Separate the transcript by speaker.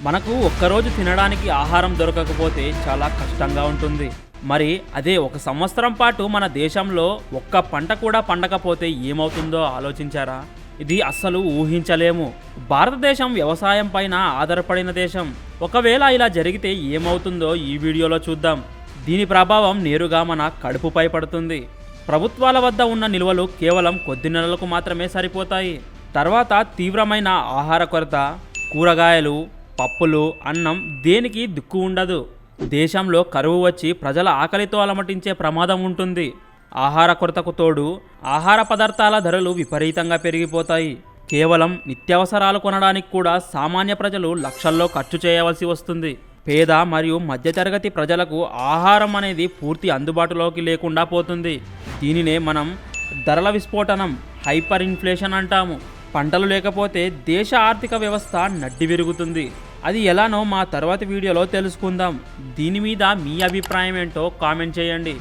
Speaker 1: మనకు ఒక్కరోజు తినడానికి ఆహారం దొరకకపోతే చాలా కష్టంగా ఉంటుంది. మరి అదే ఒక సంవత్సరం పాటు మన దేశంలో ఒక్క పంట కూడా పండకపోతే ఏమవుతుందో ఆలోచించారా? ఇది అస్సలు ఊహించలేము. భారతదేశం వ్యవసాయం పైన ఆధారపడిన దేశం. ఒకవేళ ఇలా జరిగితే ఏమవుతుందో ఈ వీడియోలో చూద్దాం. దీని ప్రభావం నేరుగా మన కడుపుపై పడుతుంది. ప్రభుత్వాల వద్ద ఉన్న నిల్వలు కేవలం కొద్ది నెలలకు మాత్రమే సరిపోతాయి. తర్వాత తీవ్రమైన ఆహార కొరత, కూరగాయలు, పప్పులు, అన్నం దేనికి దిక్కు ఉండదు. దేశంలో కరువు వచ్చి ప్రజల ఆకలితో అలమటించే ప్రమాదం ఉంటుంది. ఆహార కొరతకు తోడు ఆహార పదార్థాల ధరలు విపరీతంగా పెరిగిపోతాయి. కేవలం నిత్యావసరాలు కొనడానికి కూడా సామాన్య ప్రజలు లక్షల్లో ఖర్చు చేయవలసి వస్తుంది. పేద మరియు మధ్యతరగతి ప్రజలకు ఆహారం అనేది పూర్తి అందుబాటులోకి లేకుండా పోతుంది. దీనినే మనం ధరల విస్ఫోటనం, హైపర్ ఇన్ఫ్లేషన్ అంటాము. పంటలు లేకపోతే దేశ ఆర్థిక వ్యవస్థ నడ్డి విరుగుతుంది. అది ఎలానో మా తర్వాతి వీడియోలో తెలుసుకుందాం. దీని మీద మీ అభిప్రాయం ఏంటో కామెంట్ చేయండి.